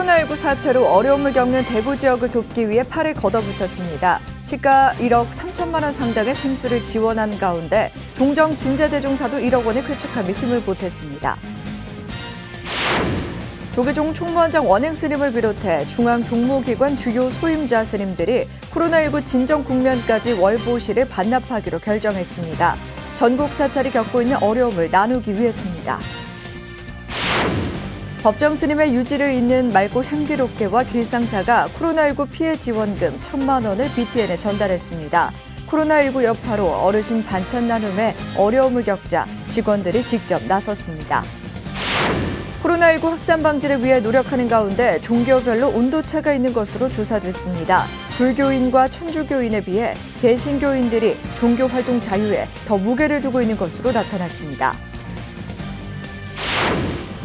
코로나19 사태로 어려움을 겪는 대구 지역을 돕기 위해 팔을 걷어붙였습니다. 시가 1억 3천만 원 상당의 생수를 지원한 가운데 종정 진제대종사도 1억 원을 쾌척하며 힘을 보탰습니다. 조계종 총무원장 원행 스님을 비롯해 중앙 종무기관 주요 소임자 스님들이 코로나19 진정 국면까지 월보시를 반납하기로 결정했습니다. 전국 사찰이 겪고 있는 어려움을 나누기 위해서입니다. 법정 스님의 유지를 잇는 맑고 향기롭게와 길상사가 코로나19 피해 지원금 1,000만 원을 BTN에 전달했습니다. 코로나19 여파로 어르신 반찬 나눔에 어려움을 겪자 직원들이 직접 나섰습니다. 코로나19 확산 방지를 위해 노력하는 가운데 종교별로 온도차가 있는 것으로 조사됐습니다. 불교인과 천주교인에 비해 개신교인들이 종교활동 자유에 더 무게를 두고 있는 것으로 나타났습니다.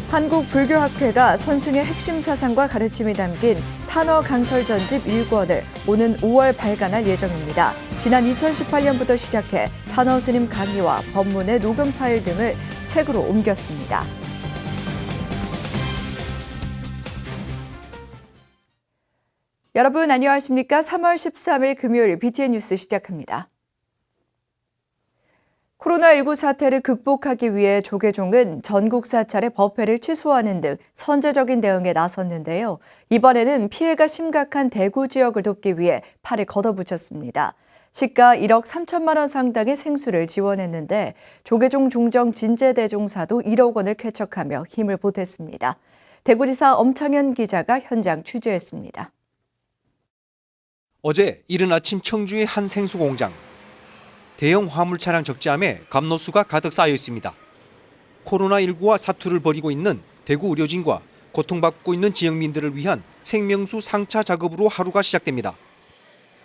한국불교학회가 선승의 핵심 사상과 가르침이 담긴 탄어 강설 전집 1권을 오는 5월 발간할 예정입니다. 지난 2018년부터 시작해 탄어 스님 강의와 법문의 녹음 파일 등을 책으로 옮겼습니다. 여러분 안녕하십니까? 3월 13일 금요일 BTN 뉴스 시작합니다. 코로나19 사태를 극복하기 위해 조계종은 전국 사찰의 법회를 취소하는 등 선제적인 대응에 나섰는데요. 이번에는 피해가 심각한 대구 지역을 돕기 위해 팔을 걷어붙였습니다. 시가 1억 3천만 원 상당의 생수를 지원했는데 조계종 종정 진제대종사도 1억 원을 쾌척하며 힘을 보탰습니다. 대구지사 엄창현 기자가 현장 취재했습니다. 어제 이른 아침 청주의 한 생수 공장. 대형 화물 차량 적재함에 감로수가 가득 쌓여 있습니다. 코로나19와 사투를 벌이고 있는 대구 의료진과 고통받고 있는 지역민들을 위한 생명수 상차 작업으로 하루가 시작됩니다.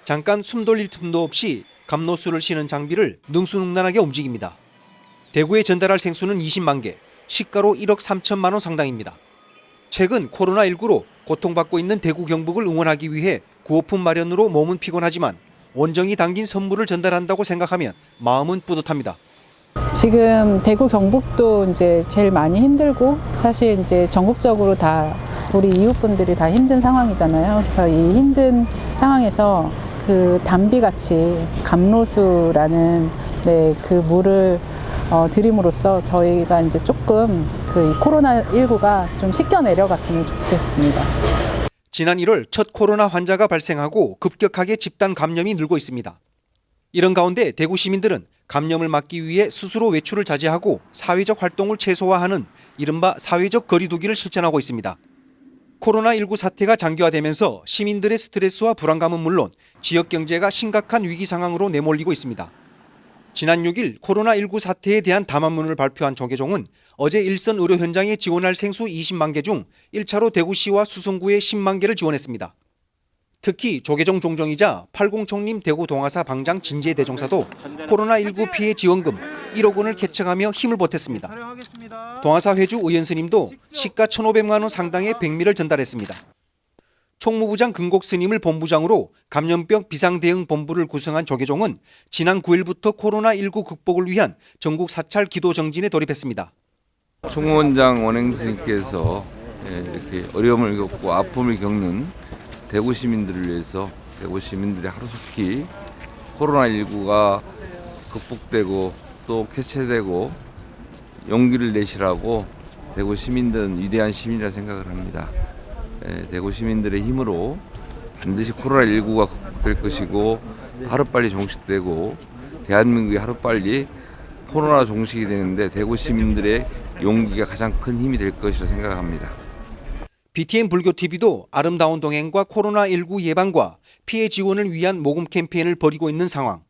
잠깐 숨 돌릴 틈도 없이 감로수를 싣는 장비를 능수능란하게 움직입니다. 대구에 전달할 생수는 20만 개, 시가로 1억 3천만 원 상당입니다. 최근 코로나19로 고통받고 있는 대구 경북을 응원하기 위해 구호품 마련으로 몸은 피곤하지만 온정이 담긴 선물을 전달한다고 생각하면 마음은 뿌듯합니다. 지금 대구 경북도 이제 제일 많이 힘들고 사실 이제 전국적으로 다 우리 이웃분들이 다 힘든 상황이잖아요. 그래서 이 힘든 상황에서 그 담비같이 감로수라는 그 물을 드림으로써 저희가 이제 조금 그 코로나19가 좀 씻겨 내려갔으면 좋겠습니다. 지난 1월 첫 코로나 환자가 발생하고 급격하게 집단 감염이 늘고 있습니다. 이런 가운데 대구 시민들은 감염을 막기 위해 스스로 외출을 자제하고 사회적 활동을 최소화하는 이른바 사회적 거리 두기를 실천하고 있습니다. 코로나19 사태가 장기화되면서 시민들의 스트레스와 불안감은 물론 지역 경제가 심각한 위기 상황으로 내몰리고 있습니다. 지난 6일 코로나19 사태에 대한 담화문을 발표한 조계종은 어제 일선 의료 현장에 지원할 생수 20만 개 중 1차로 대구시와 수성구에 10만 개를 지원했습니다. 특히 조계종 종정이자 팔공총림 대구 동아사 방장 진제대종사도 코로나19 피해 지원금 1억 원을 쾌척하며 힘을 보탰습니다. 동아사 회주 의원스님도 시가 1,500만 원 상당의 백미를 전달했습니다. 총무부장 근곡 스님을 본부장으로 감염병 비상대응본부를 구성한 조계종은 지난 9일부터 코로나19 극복을 위한 전국 사찰 기도 정진에 돌입했습니다. 총무원장 원행 스님께서 이렇게 어려움을 겪고 아픔을 겪는 대구 시민들을 위해서 대구 시민들이 하루속히 코로나19가 극복되고 또 쾌체되고 용기를 내시라고 대구 시민들은 위대한 시민이라 생각을 합니다. 대구 시민들의 힘으로 반드시 코로나19가 극복될 것이고 하루빨리 종식되고 대한민국이 하루빨리 코로나 종식이 되는데 대구 시민들의 용기가 가장 큰 힘이 될 것이라 생각합니다. BTN 불교TV도 아름다운 동행과 코로나19 예방과 피해 지원을 위한 모금 캠페인을 벌이고 있는 상황.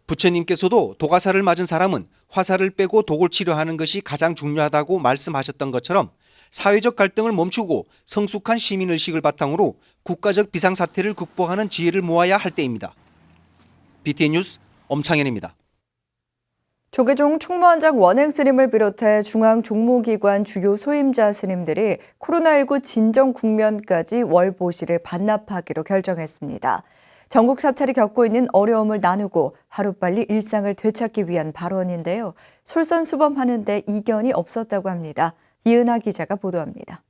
부처님께서도 도가사를 맞은 사람은 화살을 빼고 독을 치료하는 것이 가장 중요하다고 말씀하셨던 것처럼 사회적 갈등을 멈추고 성숙한 시민의식을 바탕으로 국가적 비상사태를 극복하는 지혜를 모아야 할 때입니다. BTN 뉴스 엄창현입니다. 조계종 총무원장 원행 스님을 비롯해 중앙 종무기관 주요 소임자 스님들이 코로나19 진정 국면까지 월보시를 반납하기로 결정했습니다. 전국 사찰이 겪고 있는 어려움을 나누고 하루빨리 일상을 되찾기 위한 발언인데요. 솔선수범하는 데 이견이 없었다고 합니다. 이은하 기자가 보도합니다.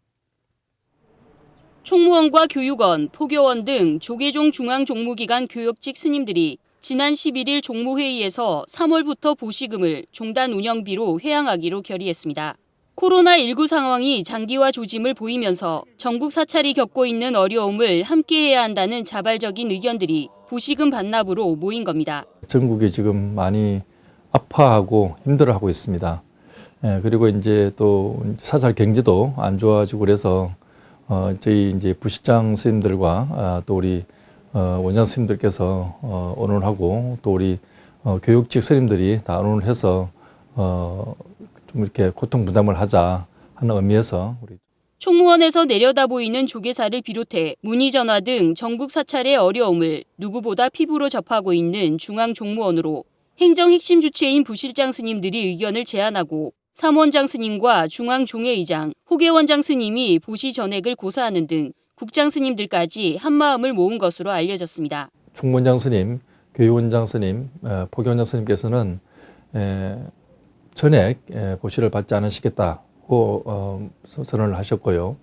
총무원과 교육원, 포교원 등 조계종 중앙종무기관 교역직 스님들이 지난 11일 종무회의에서 3월부터 보시금을 종단 운영비로 회항하기로 결의했습니다. 코로나19 상황이 장기화 조짐을 보이면서 전국 사찰이 겪고 있는 어려움을 함께해야 한다는 자발적인 의견들이 보시금 반납으로 모인 겁니다. 전국이 지금 많이 아파하고 힘들어하고 있습니다. 그리고 이제 또 사찰 경제도 안 좋아지고 그래서 저희 이제 부실장 스님들과 또 우리 원장 스님들께서 언론하고 또 우리 교육직 스님들이 다 언론을 해서 좀 이렇게 고통 분담을 하자 하는 의미에서 우리 총무원에서 내려다 보이는 조계사를 비롯해 문의전화 등 전국 사찰의 어려움을 누구보다 피부로 접하고 있는 중앙종무원으로 행정 핵심 주체인 부실장 스님들이 의견을 제안하고 삼원장 스님과 중앙종회의장, 호계원장 스님이 보시 전액을 고사하는 등 국장 스님들까지 한마음을 모은 것으로 알려졌습니다. 총무원장 스님, 교육원장 스님, 포교원장 스님께서는 전액 보시를 받지 않으시겠다고 선언을 하셨고요.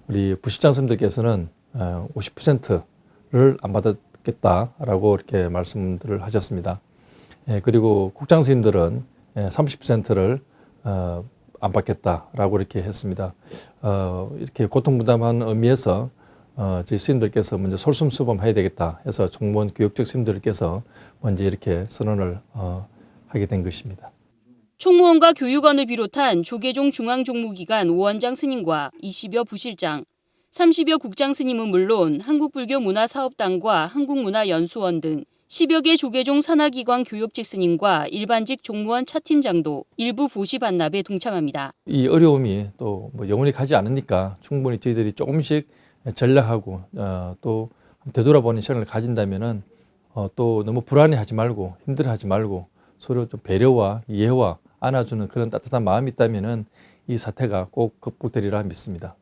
우리 부실장 스님들께서는 50%를 안 받았겠다라고 이렇게 말씀들을 하셨습니다. 그리고 국장 스님들은 30%를 안 받겠다라고 이렇게 했습니다. 이렇게 고통 부담하는 의미에서 저희 스님들께서 먼저 솔선수범해야 되겠다 해서 총무원 교육적 스님들께서 먼저 이렇게 선언을 하게 된 것입니다. 총무원과 교육원을 비롯한 조계종 중앙종무기관 5원장 스님과 20여 부실장, 30여 국장 스님은 물론 한국불교문화사업단과 한국문화연수원 등 10여 개 조계종 산하기관 교육직 스님과 일반직 종무원 차팀장도 일부 보시 반납에 동참합니다. 이 어려움이 또 뭐 영원히 가지 않으니까 충분히 저희들이 조금씩 전략하고 또 되돌아보는 시간을 가진다면은 또 너무 불안해하지 말고 힘들어하지 말고 서로 좀 배려와 이해와 안아주는 그런 따뜻한 마음이 있다면은 이 사태가 꼭 극복되리라 믿습니다.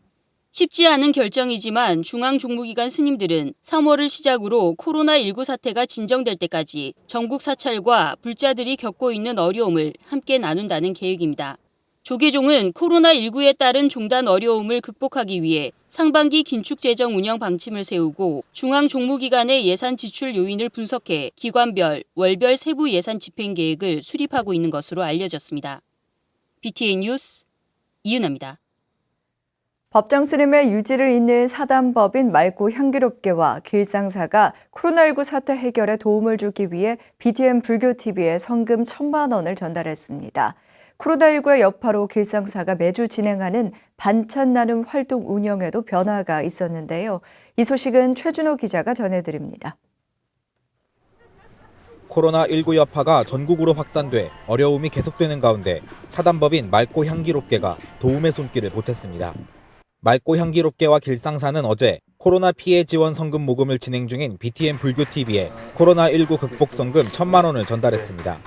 쉽지 않은 결정이지만 중앙종무기관 스님들은 3월을 시작으로 코로나19 사태가 진정될 때까지 전국 사찰과 불자들이 겪고 있는 어려움을 함께 나눈다는 계획입니다. 조계종은 코로나19에 따른 종단 어려움을 극복하기 위해 상반기 긴축재정 운영 방침을 세우고 중앙종무기관의 예산 지출 요인을 분석해 기관별, 월별 세부 예산 집행 계획을 수립하고 있는 것으로 알려졌습니다. BTN 뉴스 이은아입니다. 법정 스님의 유지를 잇는 사단법인 맑고 향기롭게와 길상사가 코로나19 사태 해결에 도움을 주기 위해 BTN 불교TV에 성금 1,000만 원을 전달했습니다. 코로나19의 여파로 길상사가 매주 진행하는 반찬 나눔 활동 운영에도 변화가 있었는데요. 이 소식은 최준호 기자가 전해드립니다. 코로나19 여파가 전국으로 확산돼 어려움이 계속되는 가운데 사단법인 맑고 향기롭게가 도움의 손길을 보탰습니다. 맑고 향기롭게와 길상사는 어제 코로나 피해 지원 성금 모금을 진행 중인 BTN 불교TV에 코로나19 극복 성금 1,000만 원을 전달했습니다.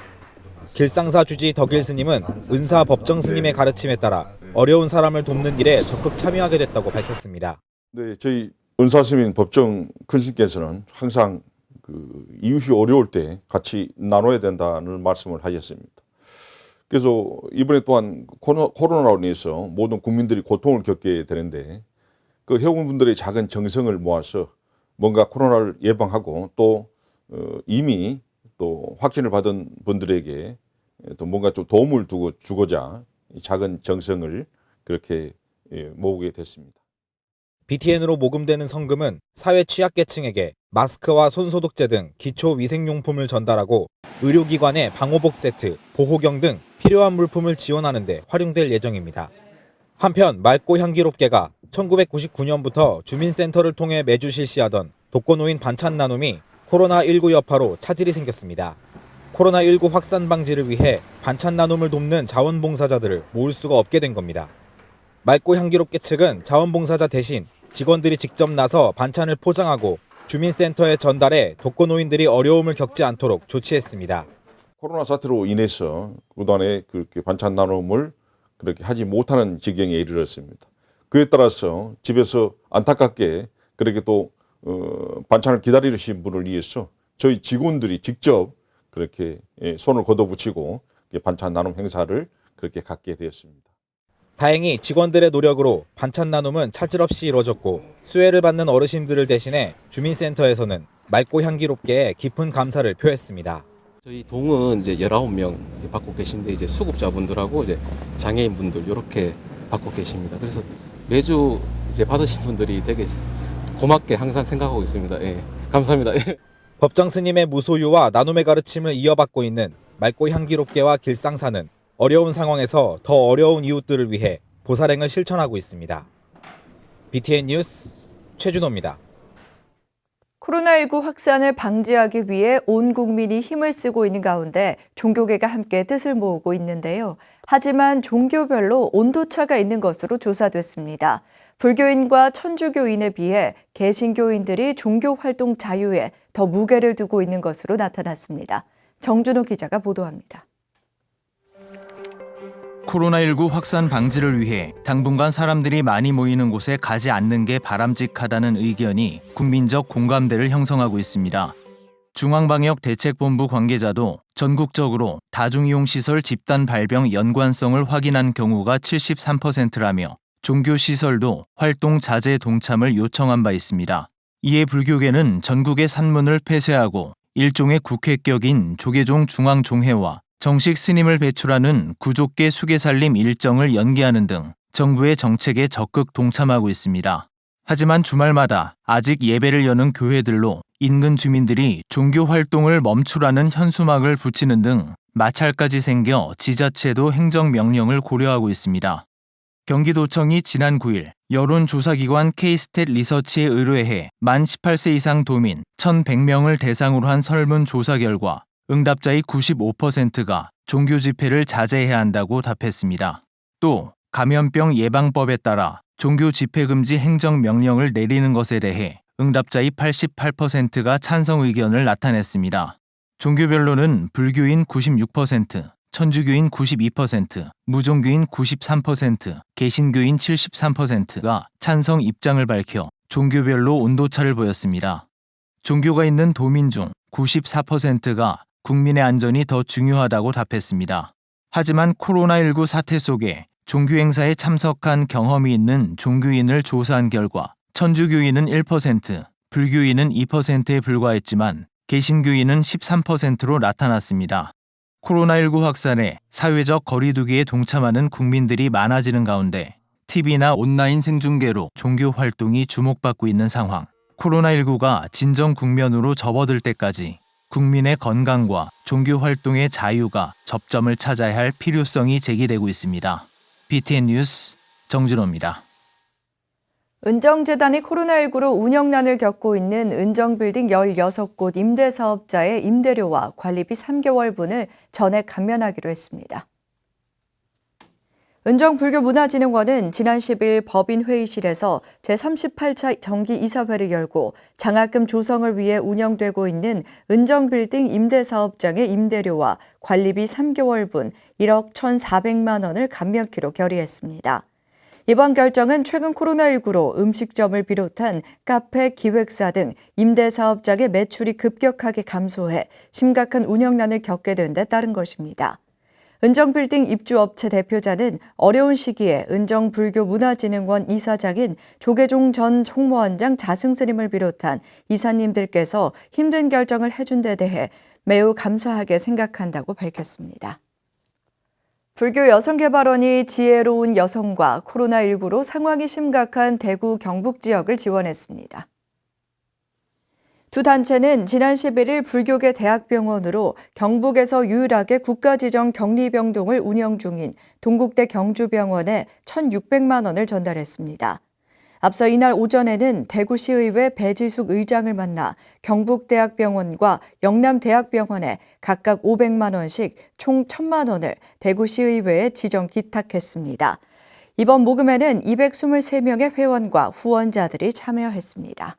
길상사 주지 덕일 스님은 은사 법정 스님의 가르침에 따라 어려운 사람을 돕는 일에 적극 참여하게 됐다고 밝혔습니다. 네, 저희 은사 스님 법정 큰 스님께서는 항상 이웃이 어려울 때 같이 나눠야 된다는 말씀을 하셨습니다. 그래서 이번에 또한 코로나로 인해서 모든 국민들이 고통을 겪게 되는데 그 회원분들의 작은 정성을 모아서 뭔가 코로나를 예방하고 또 이미 또 확진을 받은 분들에게 또 뭔가 좀 도움을 주고자 작은 정성을 그렇게 모으게 됐습니다. BTN으로 모금되는 성금은 사회 취약계층에게 마스크와 손소독제 등 기초위생용품을 전달하고 의료기관에 방호복 세트, 보호경 등 필요한 물품을 지원하는 데 활용될 예정입니다. 한편 맑고 향기롭게가 1999년부터 주민센터를 통해 매주 실시하던 독거노인 반찬 나눔이 코로나19 여파로 차질이 생겼습니다. 코로나19 확산 방지를 위해 반찬 나눔을 돕는 자원봉사자들을 모을 수가 없게 된 겁니다. 맑고 향기롭게 측은 자원봉사자 대신 직원들이 직접 나서 반찬을 포장하고 주민센터에 전달해 독거노인들이 어려움을 겪지 않도록 조치했습니다. 코로나 사태로 인해서 그동안에 그렇게 반찬 나눔을 그렇게 하지 못하는 지경에 이르렀습니다. 그에 따라서 집에서 안타깝게 그렇게 또 반찬을 기다리시는 분을 위해서 저희 직원들이 직접 그렇게 손을 걷어붙이고 반찬 나눔 행사를 그렇게 갖게 되었습니다. 다행히 직원들의 노력으로 반찬 나눔은 차질 없이 이뤄졌고 수혜를 받는 어르신들을 대신해 주민센터에서는 맑고 향기롭게 깊은 감사를 표했습니다. 저희 동은 이제 19명 받고 계신데 이제 수급자분들하고 이제 장애인분들 이렇게 받고 계십니다. 그래서 매주 이제 받으신 분들이 되게 고맙게 항상 생각하고 있습니다. 예, 감사합니다. 법정 스님의 무소유와 나눔의 가르침을 이어받고 있는 맑고 향기롭게와 길상사는 어려운 상황에서 더 어려운 이웃들을 위해 보살행을 실천하고 있습니다. BTN 뉴스 최준호입니다. 코로나19 확산을 방지하기 위해 온 국민이 힘을 쓰고 있는 가운데 종교계가 함께 뜻을 모으고 있는데요. 하지만 종교별로 온도차가 있는 것으로 조사됐습니다. 불교인과 천주교인에 비해 개신교인들이 종교활동 자유에 더 무게를 두고 있는 것으로 나타났습니다. 정준호 기자가 보도합니다. 코로나19 확산 방지를 위해 당분간 사람들이 많이 모이는 곳에 가지 않는 게 바람직하다는 의견이 국민적 공감대를 형성하고 있습니다. 중앙방역대책본부 관계자도 전국적으로 다중이용시설 집단 발병 연관성을 확인한 경우가 73%라며 종교시설도 활동 자제 동참을 요청한 바 있습니다. 이에 불교계는 전국의 산문을 폐쇄하고 일종의 국회격인 조계종 중앙종회와 정식 스님을 배출하는 구족계 수계살림 일정을 연기하는 등 정부의 정책에 적극 동참하고 있습니다. 하지만 주말마다 아직 예배를 여는 교회들로 인근 주민들이 종교 활동을 멈추라는 현수막을 붙이는 등 마찰까지 생겨 지자체도 행정명령을 고려하고 있습니다. 경기도청이 지난 9일 여론조사기관 K스탯 리서치에 의뢰해 만 18세 이상 도민 1,100명을 대상으로 한 설문조사 결과 응답자의 95%가 종교 집회를 자제해야 한다고 답했습니다. 또 감염병 예방법에 따라 종교 집회 금지 행정명령을 내리는 것에 대해 응답자의 88%가 찬성 의견을 나타냈습니다. 종교별로는 불교인 96%, 천주교인 92%, 무종교인 93%, 개신교인 73%가 찬성 입장을 밝혀 종교별로 온도차를 보였습니다. 종교가 있는 도민 중 94%가 국민의 안전이 더 중요하다고 답했습니다. 하지만 코로나19 사태 속에 종교 행사에 참석한 경험이 있는 종교인을 조사한 결과 천주교인은 1%, 불교인은 2%에 불과했지만 개신교인은 13%로 나타났습니다. 코로나19 확산에 사회적 거리두기에 동참하는 국민들이 많아지는 가운데 TV나 온라인 생중계로 종교 활동이 주목받고 있는 상황. 코로나19가 진정 국면으로 접어들 때까지 국민의 건강과 종교 활동의 자유가 접점을 찾아야 할 필요성이 제기되고 있습니다. BTN 뉴스 정준호입니다. 은정재단이 코로나19로 운영난을 겪고 있는 은정빌딩 16곳 임대사업자의 임대료와 관리비 3개월분을 전액 감면하기로 했습니다. 은정불교문화진흥원은 지난 10일 법인회의실에서 제38차 정기이사회를 열고 장학금 조성을 위해 운영되고 있는 은정빌딩 임대사업장의 임대료와 관리비 3개월분 1억 1,400만 원을 감면키로 결의했습니다. 이번 결정은 최근 코로나19로 음식점을 비롯한 카페, 기획사 등 임대사업장의 매출이 급격하게 감소해 심각한 운영난을 겪게 된 데 따른 것입니다. 은정빌딩 입주업체 대표자는 어려운 시기에 은정불교문화진흥원 이사장인 조계종 전 총무원장 자승스님을 비롯한 이사님들께서 힘든 결정을 해준 데 대해 매우 감사하게 생각한다고 밝혔습니다. 불교 여성개발원이 지혜로운 여성과 코로나19로 상황이 심각한 대구 경북 지역을 지원했습니다. 두 단체는 지난 11일 불교계 대학병원으로 경북에서 유일하게 국가지정 격리병동을 운영 중인 동국대 경주병원에 1,600만 원을 전달했습니다. 앞서 이날 오전에는 대구시의회 배지숙 의장을 만나 경북대학병원과 영남대학병원에 각각 500만 원씩 총 1,000만 원을 대구시의회에 지정 기탁했습니다. 이번 모금에는 223명의 회원과 후원자들이 참여했습니다.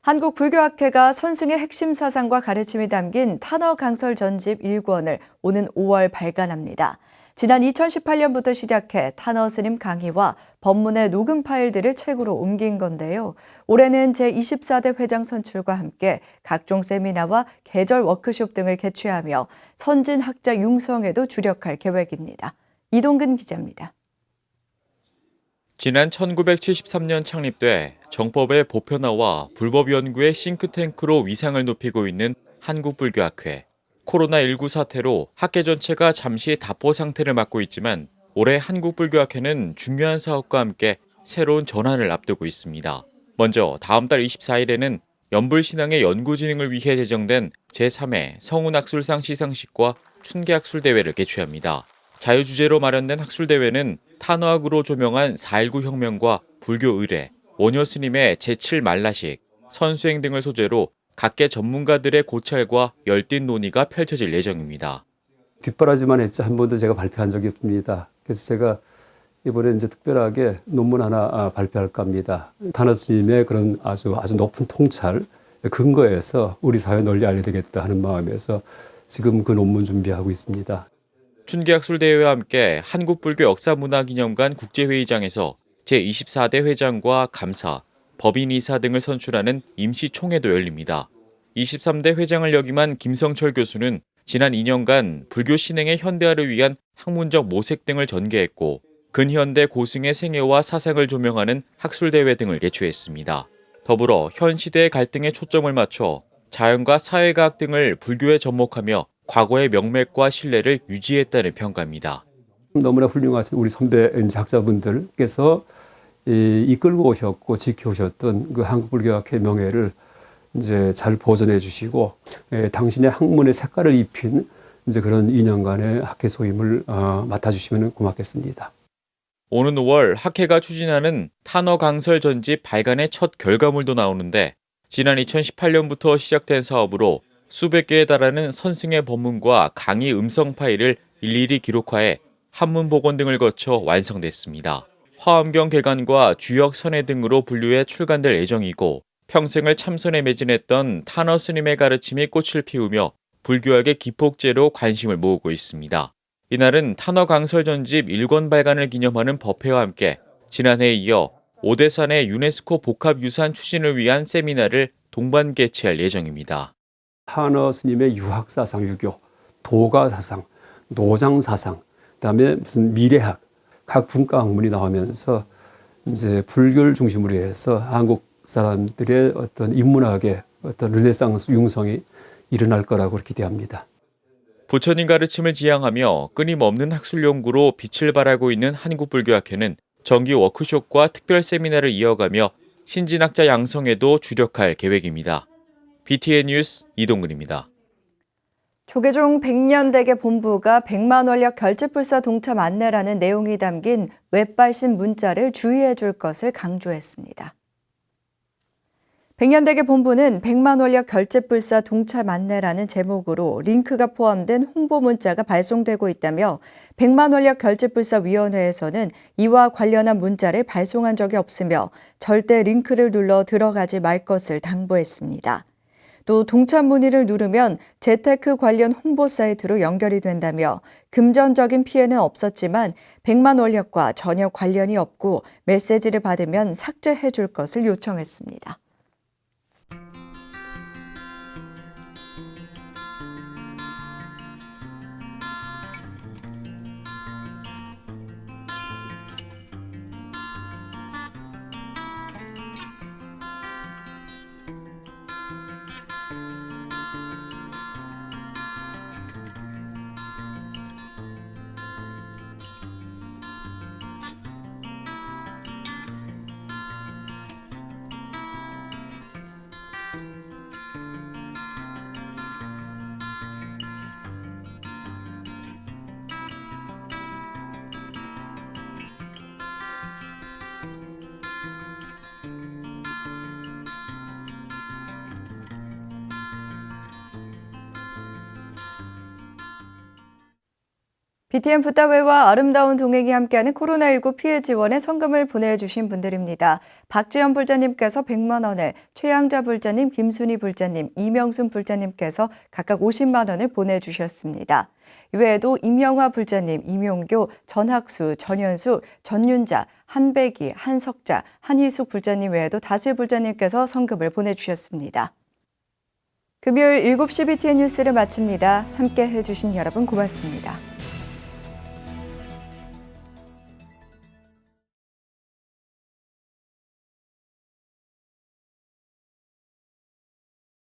한국불교학회가 선승의 핵심 사상과 가르침이 담긴 탄어 강설 전집 1권을 오는 5월 발간합니다. 지난 2018년부터 시작해 탄어 스님 강의와 법문의 녹음 파일들을 책으로 옮긴 건데요. 올해는 제24대 회장 선출과 함께 각종 세미나와 계절 워크숍 등을 개최하며 선진 학자 융성에도 주력할 계획입니다. 이동근 기자입니다. 지난 1973년 창립돼 정법의 보편화와 불법 연구의 싱크탱크로 위상을 높이고 있는 한국불교학회. 코로나19 사태로 학회 전체가 잠시 답보 상태를 맞고 있지만 올해 한국불교학회는 중요한 사업과 함께 새로운 전환을 앞두고 있습니다. 먼저 다음 달 24일에는 연불신앙의 연구진흥을 위해 제정된 제3회 성운학술상 시상식과 춘계학술대회를 개최합니다. 자유주제로 마련된 학술대회는 탄어학으로 조명한 4.19 혁명과 불교 의례, 원효 스님의 제7말라식, 선수행 등을 소재로 각계 전문가들의 고찰과 열띤 논의가 펼쳐질 예정입니다. 뒷바라지만 했지 한 번도 제가 발표한 적이 없습니다. 그래서 제가 이번에 이제 특별하게 논문 하나 발표할까 합니다. 탄어 스님의 그런 아주 높은 통찰 근거에서 우리 사회에 널리 알려야 되겠다 하는 마음에서 지금 그 논문 준비하고 있습니다. 춘계학술대회와 함께 한국불교 역사문화기념관 국제회의장에서 제24대 회장과 감사, 법인이사 등을 선출하는 임시총회도 열립니다. 23대 회장을 역임한 김성철 교수는 지난 2년간 불교 신행의 현대화를 위한 학문적 모색 등을 전개했고 근현대 고승의 생애와 사상을 조명하는 학술대회 등을 개최했습니다. 더불어 현 시대의 갈등에 초점을 맞춰 자연과 사회과학 등을 불교에 접목하며 과거의 명맥과 신뢰를 유지했다는 평가입니다. 너무나 훌륭하신 우리 선배 학자분들께서 이끌고 오셨고 지켜오셨던 그 한국불교학회 명예를 이제 잘 보존해 주시고 당신의 학문의 색깔을 입힌 이제 그런 2년간의 학회 소임을 맡아주시면 고맙겠습니다. 오는 5월 학회가 추진하는 탄어 강설 전집 발간의 첫 결과물도 나오는데 지난 2018년부터 시작된 사업으로 수백 개에 달하는 선승의 법문과 강의 음성 파일을 일일이 기록화해 한문 복원 등을 거쳐 완성됐습니다. 화엄경 개관과 주역 선회 등으로 분류해 출간될 예정이고 평생을 참선에 매진했던 탄어 스님의 가르침이 꽃을 피우며 불교학의 기폭제로 관심을 모으고 있습니다. 이날은 탄어 강설 전집 1권 발간을 기념하는 법회와 함께 지난해에 이어 오대산의 유네스코 복합유산 추진을 위한 세미나를 동반 개최할 예정입니다. 탄어 스님의 유학사상 유교, 도가사상, 노장사상, 그다음에 무슨 미래학, 각 분과 학문이 나오면서 이제 불교를 중심으로 해서 한국 사람들의 어떤 인문학의 어떤 르네상스 융성이 일어날 거라고 기대합니다. 부처님 가르침을 지향하며 끊임없는 학술 연구로 빛을 발하고 있는 한국불교학회는 정기 워크숍과 특별 세미나를 이어가며 신진학자 양성에도 주력할 계획입니다. BTN 뉴스 이동근입니다. 조계종 100년대계 본부가 100만 원력 결제불사 동참 안내라는 내용이 담긴 웹발신 문자를 주의해 줄 것을 강조했습니다. 100년대계 본부는 100만 원력 결제불사 동참 안내라는 제목으로 링크가 포함된 홍보 문자가 발송되고 있다며 100만 원력 결제불사위원회에서는 이와 관련한 문자를 발송한 적이 없으며 절대 링크를 눌러 들어가지 말 것을 당부했습니다. 또 동참 문의를 누르면 재테크 관련 홍보 사이트로 연결이 된다며 금전적인 피해는 없었지만 100만 원력과 전혀 관련이 없고 메시지를 받으면 삭제해 줄 것을 요청했습니다. BTN 붓다웨와 아름다운 동행이 함께하는 코로나19 피해 지원에 성금을 보내주신 분들입니다. 박지연 불자님께서 100만 원을, 최양자 불자님, 김순희 불자님, 이명순 불자님께서 각각 50만 원을 보내주셨습니다. 이외에도 임영화 불자님, 임용교, 전학수, 전현수, 전윤자, 한백이, 한석자, 한희숙 불자님 외에도 다수의 불자님께서 성금을 보내주셨습니다. 금요일 7시 BTN 뉴스를 마칩니다. 함께 해주신 여러분 고맙습니다.